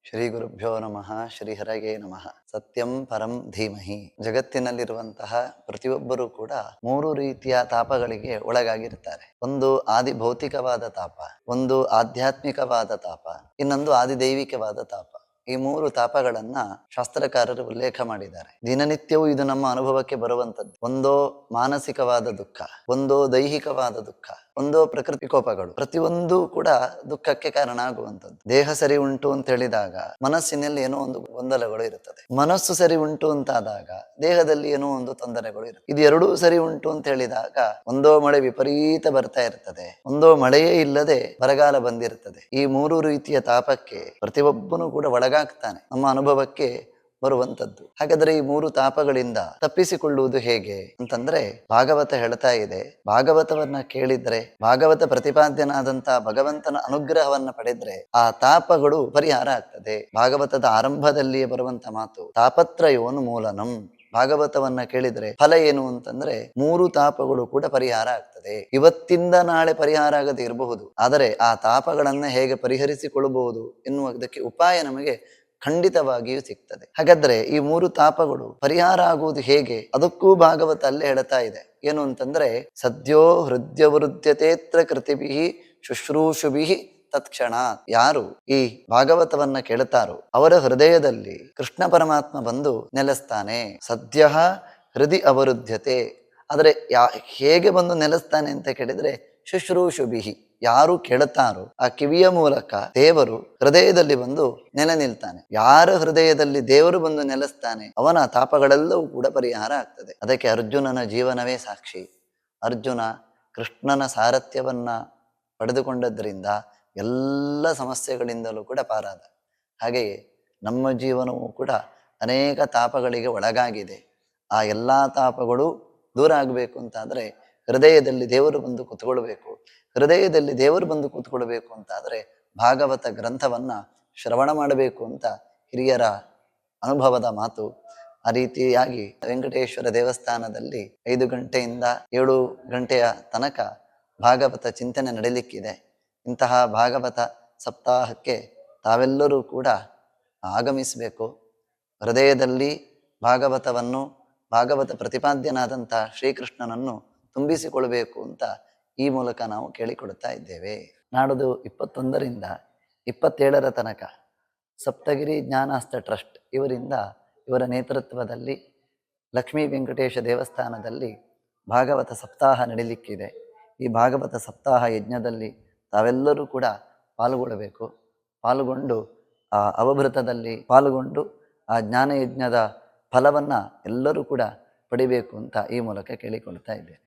ಶ್ರೀ ಗುರುಭ್ಯೋ ನಮಃ. ಶ್ರೀ ಹರಗೆ ನಮಃ. ಸತ್ಯಂ ಪರಂ ಧೀಮಹಿ. ಜಗತ್ತಿನಲ್ಲಿರುವಂತಹ ಪ್ರತಿಯೊಬ್ಬರೂ ಕೂಡ ಮೂರು ರೀತಿಯ ತಾಪಗಳಿಗೆ ಒಳಗಾಗಿರ್ತಾರೆ. ಒಂದು ಆದಿ ಭೌತಿಕವಾದ ತಾಪ, ಒಂದು ಆಧ್ಯಾತ್ಮಿಕವಾದ ತಾಪ, ಇನ್ನೊಂದು ಆದಿದೈವಿಕವಾದ ತಾಪ. ಈ ಮೂರು ತಾಪಗಳನ್ನ ಶಾಸ್ತ್ರಕಾರರು ಉಲ್ಲೇಖ ಮಾಡಿದ್ದಾರೆ. ದಿನನಿತ್ಯವೂ ಇದು ನಮ್ಮ ಅನುಭವಕ್ಕೆ ಬರುವಂತದ್ದು. ಒಂದೋ ಮಾನಸಿಕವಾದ ದುಃಖ, ಒಂದೋ ದೈಹಿಕವಾದ ದುಃಖ, ಒಂದೋ ಪ್ರಕೃತಿ ಕೋಪಗಳು. ಪ್ರತಿಯೊಂದು ಕೂಡ ದುಃಖಕ್ಕೆ ಕಾರಣ ಆಗುವಂಥದ್ದು. ದೇಹ ಸರಿ ಉಂಟು ಅಂತ ಹೇಳಿದಾಗ ಮನಸ್ಸಿನಲ್ಲಿ ಏನೋ ಒಂದು ಗೊಂದಲಗಳು ಇರುತ್ತದೆ. ಮನಸ್ಸು ಸರಿ ಉಂಟು ಅಂತಾದಾಗ ದೇಹದಲ್ಲಿ ಏನೋ ಒಂದು ತೊಂದರೆಗಳು ಇರುತ್ತದೆ. ಇದು ಎರಡೂ ಸರಿ ಉಂಟು ಅಂತ ಹೇಳಿದಾಗ ಒಂದೋ ಮಳೆ ವಿಪರೀತ ಬರ್ತಾ ಇರ್ತದೆ, ಒಂದೋ ಮಳೆಯೇ ಇಲ್ಲದೆ ಬರಗಾಲ ಬಂದಿರ್ತದೆ. ಈ ಮೂರು ರೀತಿಯ ತಾಪಕ್ಕೆ ಪ್ರತಿಯೊಬ್ಬನು ಕೂಡ ಒಳಗಾಗ್ತಾನೆ, ನಮ್ಮ ಅನುಭವಕ್ಕೆ ಬರುವಂತದ್ದು. ಹಾಗಾದ್ರೆ ಈ ಮೂರು ತಾಪಗಳಿಂದ ತಪ್ಪಿಸಿಕೊಳ್ಳುವುದು ಹೇಗೆ ಅಂತಂದ್ರೆ, ಭಾಗವತ ಹೇಳ್ತಾ ಇದೆ, ಭಾಗವತವನ್ನ ಕೇಳಿದ್ರೆ, ಭಾಗವತ ಪ್ರತಿಪಾದ್ಯನಾದಂತಹ ಭಗವಂತನ ಅನುಗ್ರಹವನ್ನ ಪಡೆದ್ರೆ ಆ ತಾಪಗಳು ಪರಿಹಾರ ಆಗ್ತದೆ. ಭಾಗವತದ ಆರಂಭದಲ್ಲಿಯೇ ಬರುವಂತ ಮಾತು, ತಾಪತ್ರಯೋನ್ ಮೂಲನಂ. ಭಾಗವತವನ್ನ ಕೇಳಿದ್ರೆ ಫಲ ಏನು ಅಂತಂದ್ರೆ ಮೂರು ತಾಪಗಳು ಕೂಡ ಪರಿಹಾರ ಆಗ್ತದೆ. ಇವತ್ತಿಂದ ನಾಳೆ ಪರಿಹಾರ ಆಗದೆ ಇರಬಹುದು, ಆದರೆ ಆ ತಾಪಗಳನ್ನ ಹೇಗೆ ಪರಿಹರಿಸಿಕೊಳ್ಳಬಹುದು ಎನ್ನುವುದಕ್ಕೆ ಉಪಾಯ ನಮಗೆ ಖಂಡಿತವಾಗಿಯೂ ಸಿಗ್ತದೆ. ಹಾಗಾದ್ರೆ ಈ ಮೂರು ತಾಪಗಳು ಪರಿಹಾರ ಆಗುವುದು ಹೇಗೆ, ಅದಕ್ಕೂ ಭಾಗವತ ಅಲ್ಲೇ ಹೇಳ್ತಾ ಇದೆ. ಏನು ಅಂತಂದ್ರೆ, ಸದ್ಯೋ ಹೃದಯವೃದ್ಧತೆತ್ರ ಕೃತಿಭಿ ಶುಶ್ರೂಷುಭಿ ತತ್ಕ್ಷಣ. ಯಾರು ಈ ಭಾಗವತವನ್ನ ಕೇಳುತ್ತಾರೋ ಅವರ ಹೃದಯದಲ್ಲಿ ಕೃಷ್ಣ ಪರಮಾತ್ಮ ಬಂದು ನೆಲೆಸ್ತಾನೆ. ಸದ್ಯ ಹೃದಯ ಅವರುದ್ಧತೆ. ಆದರೆ ಹೇಗೆ ಬಂದು ನೆಲೆಸ್ತಾನೆ ಅಂತ ಕೇಳಿದ್ರೆ, ಶುಶ್ರೂಷುಭಿಹಿ, ಯಾರು ಕೇಳುತ್ತಾರೋ ಆ ಕಿವಿಯ ಮೂಲಕ ದೇವರು ಹೃದಯದಲ್ಲಿ ಬಂದು ನೆಲೆ ನಿಲ್ತಾನೆ. ಯಾರ ಹೃದಯದಲ್ಲಿ ದೇವರು ಬಂದು ನೆಲೆಸ್ತಾನೆ ಅವನ ತಾಪಗಳೆಲ್ಲವೂ ಕೂಡ ಪರಿಹಾರ ಆಗ್ತದೆ. ಅದಕ್ಕೆ ಅರ್ಜುನನ ಜೀವನವೇ ಸಾಕ್ಷಿ. ಅರ್ಜುನ ಕೃಷ್ಣನ ಸಾರಥ್ಯವನ್ನ ಪಡೆದುಕೊಂಡದ್ರಿಂದ ಎಲ್ಲ ಸಮಸ್ಯೆಗಳಿಂದಲೂ ಕೂಡ ಪಾರಾದ. ಹಾಗೆಯೇ ನಮ್ಮ ಜೀವನವೂ ಕೂಡ ಅನೇಕ ತಾಪಗಳಿಗೆ ಒಳಗಾಗಿದೆ. ಆ ಎಲ್ಲ ತಾಪಗಳು ದೂರ ಆಗಬೇಕು ಅಂತಾದರೆ ಹೃದಯದಲ್ಲಿ ದೇವರು ಬಂದು ಕೂತ್ಕೊಳ್ಬೇಕು. ಹೃದಯದಲ್ಲಿ ದೇವರು ಬಂದು ಕೂತ್ಕೊಳ್ಬೇಕು ಅಂತಾದರೆ ಭಾಗವತ ಗ್ರಂಥವನ್ನ ಶ್ರವಣ ಮಾಡಬೇಕು ಅಂತ ಹಿರಿಯರ ಅನುಭವದ ಮಾತು. ಆ ರೀತಿಯಾಗಿ ವೆಂಕಟೇಶ್ವರ ದೇವಸ್ಥಾನದಲ್ಲಿ 5 ಗಂಟೆಯಿಂದ 7 ಗಂಟೆಯ ತನಕ ಭಾಗವತ ಚಿಂತನೆ ನಡೀಲಿಕ್ಕಿದೆ. ಇಂತಹ ಭಾಗವತ ಸಪ್ತಾಹಕ್ಕೆ ತಾವೆಲ್ಲರೂ ಕೂಡ ಆಗಮಿಸಬೇಕು. ಹೃದಯದಲ್ಲಿ ಭಾಗವತವನ್ನು, ಭಾಗವತ ಪ್ರತಿಪಾದ್ಯನಾದಂಥ ಶ್ರೀಕೃಷ್ಣನನ್ನು ತುಂಬಿಸಿಕೊಳ್ಬೇಕು ಅಂತ ಈ ಮೂಲಕ ನಾವು ಕೇಳಿಕೊಡ್ತಾ ಇದ್ದೇವೆ. ನಾಡದು 21ರಿಂದ 27 ತನಕ ಸಪ್ತಗಿರಿ ಜ್ಞಾನಾಸ್ತ್ರ ಟ್ರಸ್ಟ್ ಇವರ ನೇತೃತ್ವದಲ್ಲಿ ಲಕ್ಷ್ಮೀ ವೆಂಕಟೇಶ ದೇವಸ್ಥಾನದಲ್ಲಿ ಭಾಗವತ ಸಪ್ತಾಹ ನಡೀಲಿಕ್ಕಿದೆ. ಈ ಭಾಗವತ ಸಪ್ತಾಹ ಯಜ್ಞದಲ್ಲಿ ತಾವೆಲ್ಲರೂ ಕೂಡ ಪಾಲ್ಗೊಳ್ಳಬೇಕು. ಪಾಲ್ಗೊಂಡು ಆ ಅವಭೃತದಲ್ಲಿ ಪಾಲ್ಗೊಂಡು ಆ ಜ್ಞಾನಯಜ್ಞದ ಫಲವನ್ನು ಎಲ್ಲರೂ ಕೂಡ ಪಡಿಬೇಕು ಅಂತ ಈ ಮೂಲಕ ಕೇಳಿಕೊಳ್ತಾ ಇದ್ದೇನೆ.